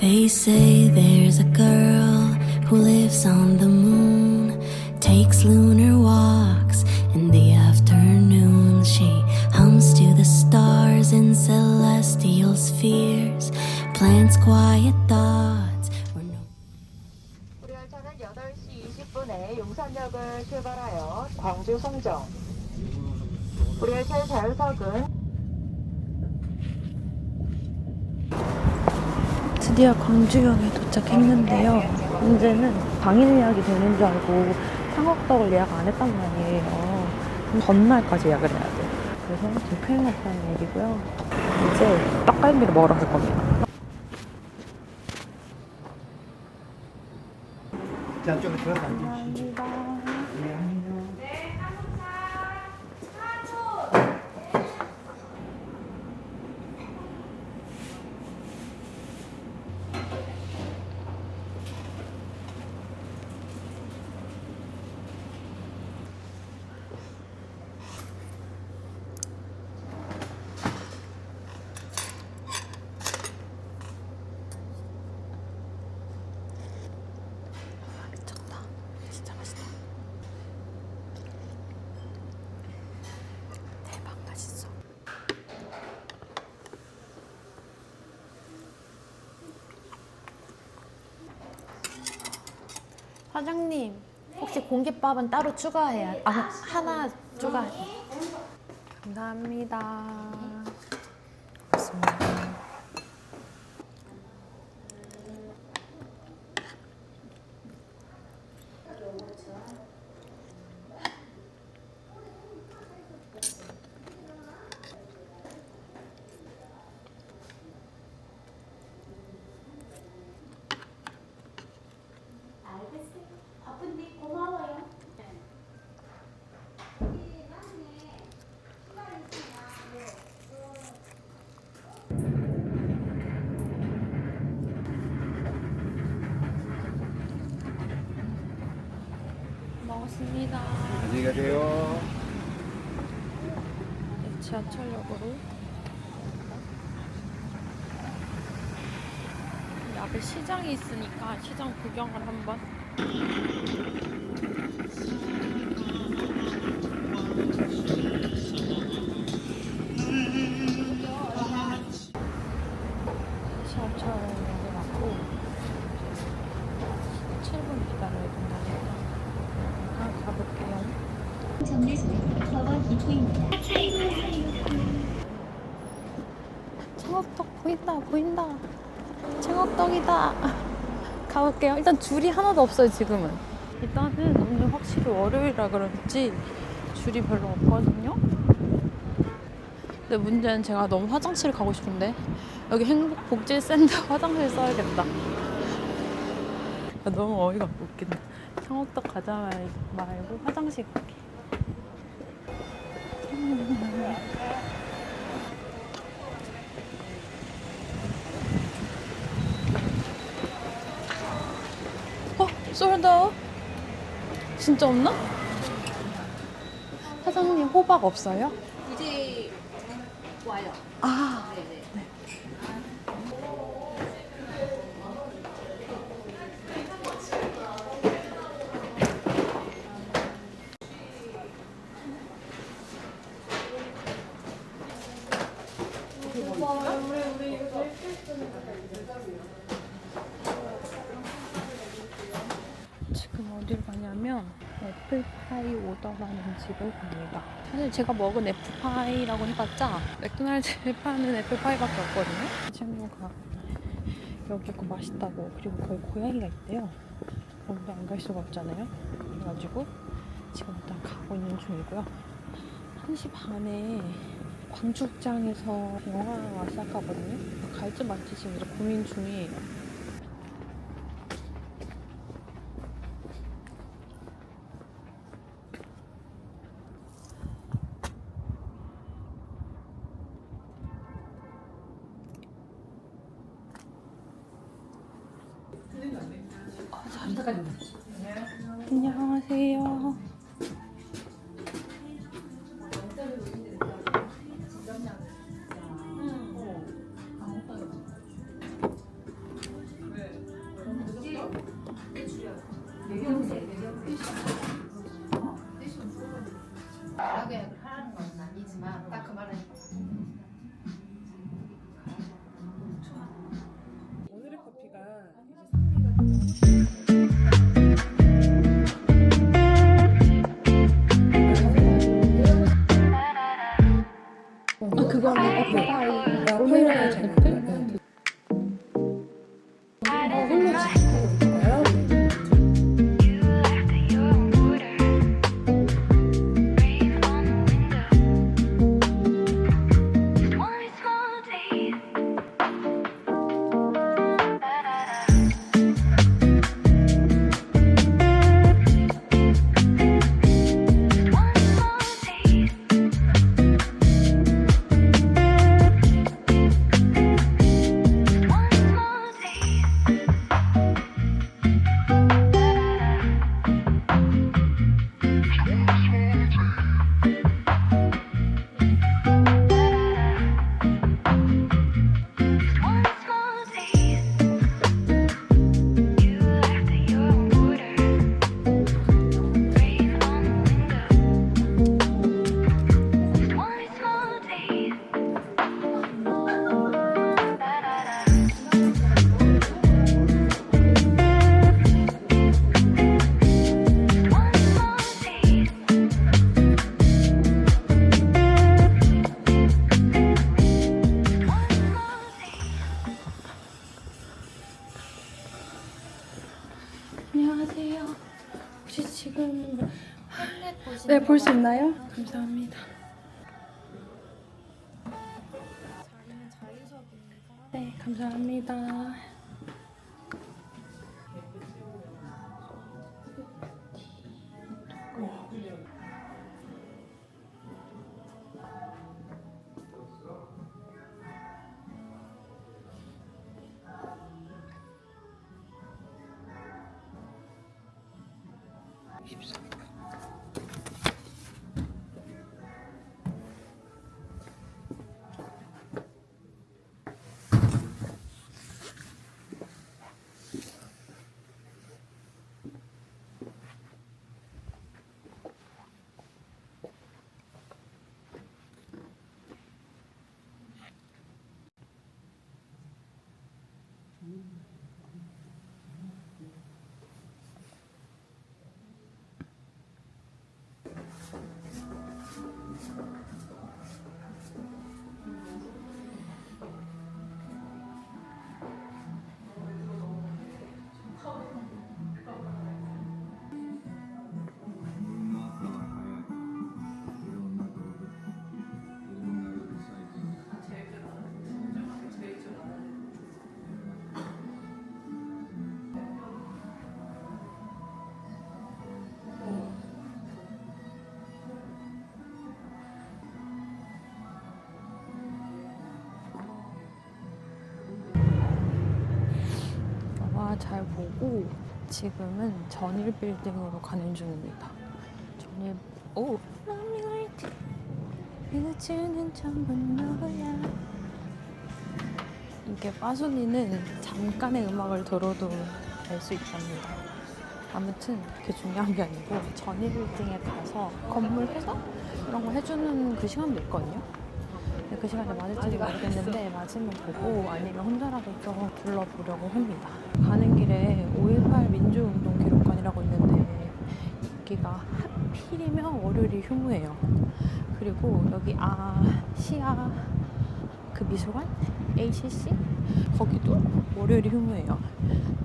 They say there's a girl who lives on the moon, takes lunar walks in the afternoon. She hums to the stars in celestial spheres, plants quiet thoughts. 우리 열차는 8시 20분에 용산역을 출발하여 광주 송정. 우리 열차의 좌석은 드디어 광주역에 도착했는데요. 문제는 당일 예약이 되는 줄 알고 창업떡을 예약 안 했단 말이에요. 전날까지 예약을 해야 돼. 그래서 지금 큰일 났다는 얘기고요. 이제 떡갈비를 먹으러 갈 겁니다. 자, 쪽으로 들어가 앉으시죠. 감사합니다. 미쳤다. 진짜 맛있다. 대박 맛있어. 사장님, 혹시 공깃밥은 따로 추가해야? 하나 추가해. 감사합니다. 고맙습니다. 먹었습니다. 안녕히 가세요. 네, 지하철역으로. 이 앞에 시장이 있으니까 시장 구경을 한번. 지하철역에 왔고 7분 기다려야 된다니까. 가볼게요. 청업떡 보인다 보인다. 청업떡이다. 가볼게요. 일단 줄이 하나도 없어요 지금은. 일단은 오늘 확실히 월요일이라 그런지 줄이 별로 없거든요. 근데 문제는 제가 너무 화장실 가고 싶은데 여기 행복복지센터 화장실 써야겠다. 너무 어이가 없긴데. 청업떡 가자 말고 화장실 가게. 솔더? 진짜 없나? 사장님 호박 없어요? 이제 와요. 아, 네네. 네. 지금 어딜 가냐면 애플파이 오더라는 집을 갑니다. 사실 제가 먹은 애플파이라고 해봤자 맥도날드에 파는 애플파이밖에 없거든요. 친구가 여기 거 맛있다고, 그리고 거기 고양이가 있대요. 거기도 안 갈 수가 없잖아요. 그래가지고 지금 일단 가고 있는 중이고요. 1시 반에 광주극장에서 영화가 시작하거든요. 갈지 말지 지금 이제 고민 중이에요. 안녕하세요. 오늘의 커피가 이제 산미가 그거는 애플파이. 오늘은 애플? 홀로 주실까요? 안녕하세요. 혹시 지금 네, 볼 수 있나요? 감사합니다. 자리는 자유석입니다. 네, 감사합니다. 영화 잘 보고 지금은 전일 빌딩으로 가는 중입니다. 전일 오 람라이트 그주는 전부 누구야. 이게 빠순이는 잠깐의 음악을 들어도 알 수 있답니다. 아무튼 그게 중요한 게 아니고 전일 빌딩에 가서 건물 해석 이런 거 해주는 그 시간도 있거든요. 근데 그 시간에 맞을지는 모르겠는데 맞으면 보고 아니면 혼자라도 좀 둘러보려고 합니다. 가는 길에 5.18 민주운동 기록관이라고 있는데 여기가 하필이면 월요일이 휴무예요. 그리고 여기 시아 그 미술관? ACC? 거기도 월요일이 휴무예요.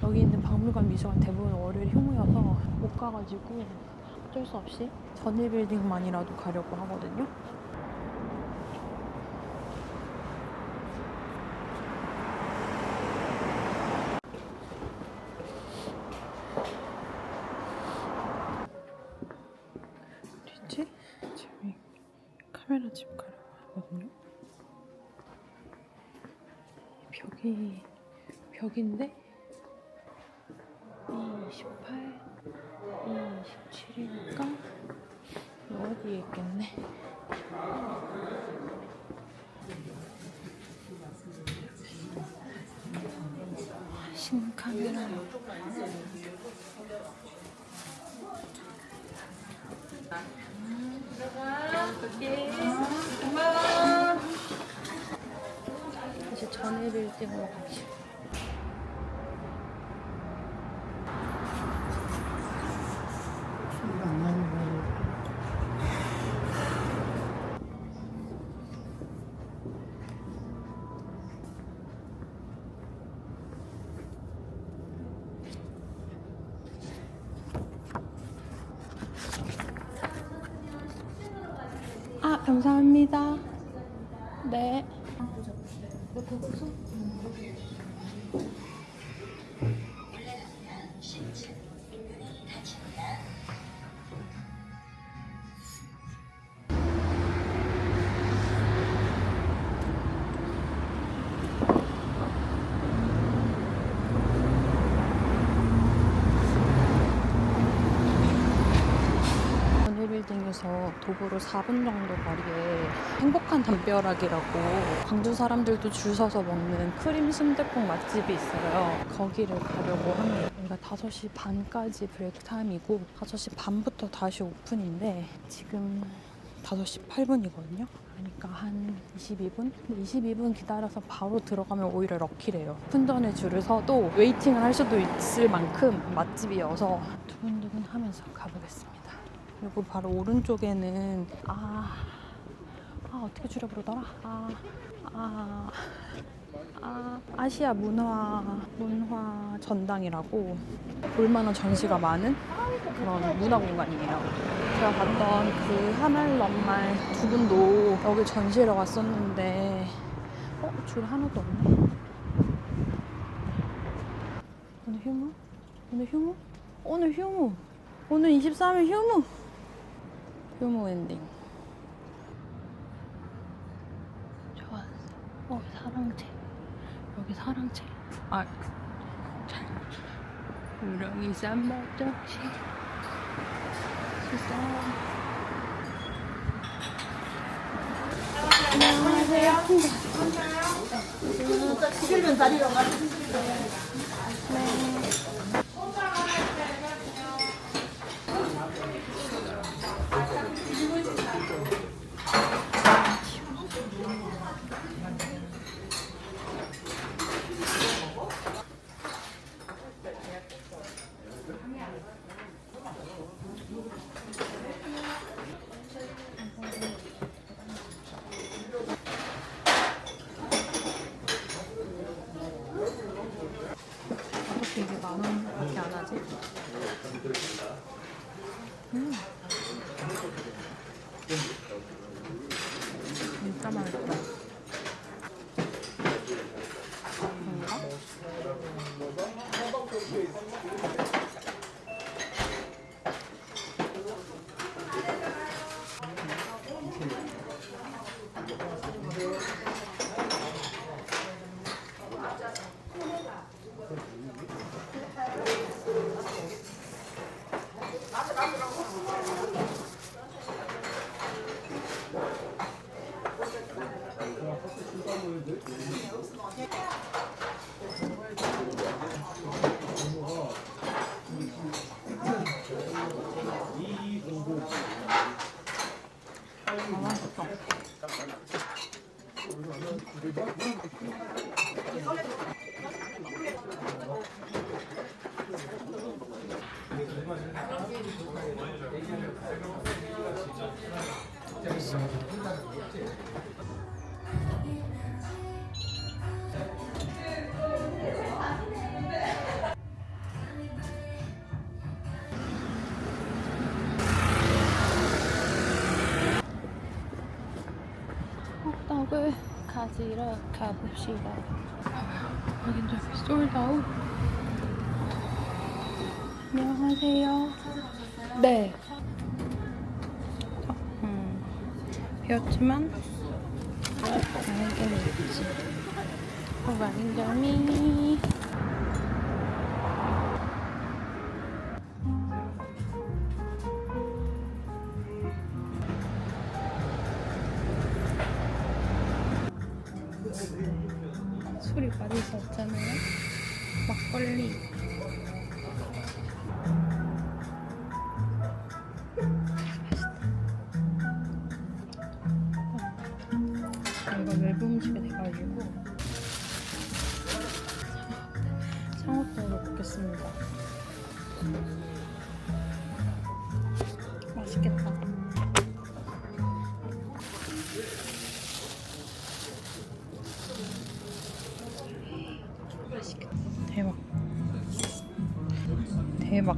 여기 있는 박물관, 미술관 대부분 월요일이 휴무여서 못 가가지고 어쩔 수 없이 전일 빌딩만이라도 가려고 하거든요. 어디지? 지금 카메라 집 가려고 하거든요. 벽인데 28, 27이니까 어디에 있겠네. 신카메라. 고마워. 전일 빌딩으로 가시죠. 아, 감사합니다. 네. 빌딩에서 도보로 4분 정도 거리에 행복한 담벼락이라고 광주 사람들도 줄 서서 먹는 크림 순댓국 맛집이 있어요. 거기를 가려고 합니다. 여기가 5시 반까지 브레이크 타임이고 5시 반부터 다시 오픈인데 지금 5시 8분이거든요. 그러니까 한 22분? 22분 기다려서 바로 들어가면 오히려 럭키래요. 오픈 전에 줄을 서도 웨이팅을 할 수도 있을 만큼 맛집이어서 두근두근 하면서 가보겠습니다. 그리고 바로 오른쪽에는 어떻게 줄여부르더라? 아시아 문화 전당이라고 볼만한 전시가 많은 그런 문화 공간이에요. 제가 봤던 그 하멜런말 두 분도 여기 전시를 왔었는데 줄 하나도 없네. 오늘 휴무? 오늘 23일 휴무 엔딩. 좋았어. 여기 사랑채. 우렁이 쌈밥떡시. 안녕하세요. 어떻게 이게 10,000원밖에 안 하지? 진짜 맛있다. 떡을 가지러 가봅시다. 여긴 저기 솔드아웃. 안녕하세요. 네. 비었지만 알게 됐지. 호박인절미. 술이 빠질 수 없잖아요. 막걸리. 이거 외부 음식이 돼가지고 있습니다. 맛있겠다. 맛있겠다. 대박. 대박.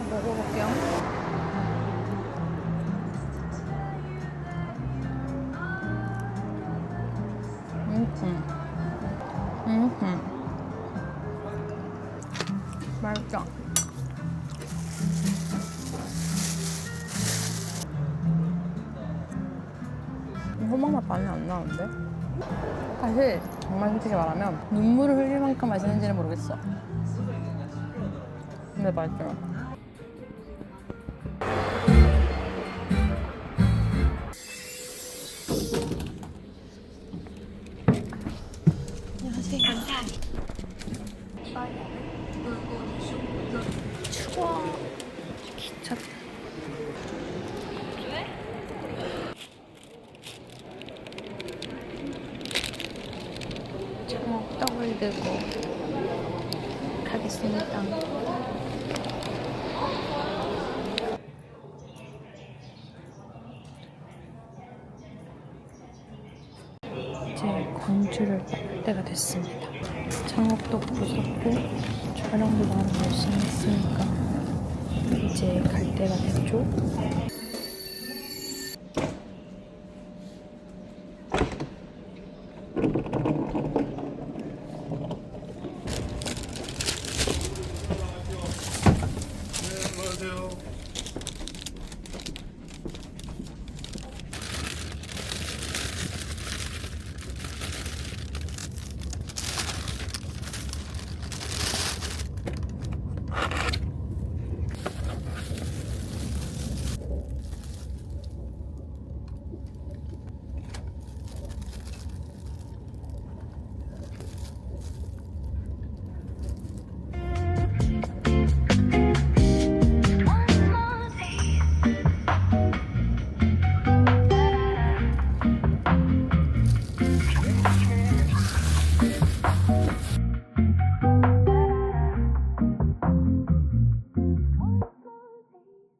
먹어볼게요. 맛있다. 호박맛 많이 안 나는데? 사실 정말 솔직히 말하면 눈물을 흘릴 만큼 맛있는지는 모르겠어. 근데 맛있어요. 안녕하세요. 추워. 기차. 장어 떡을 들고 가겠습니다. 이제 광주를 떠날 때가 됐습니다. 창업도 부쉈고 촬영도 나름 열심히 했으니까 이제 갈 때가 됐죠.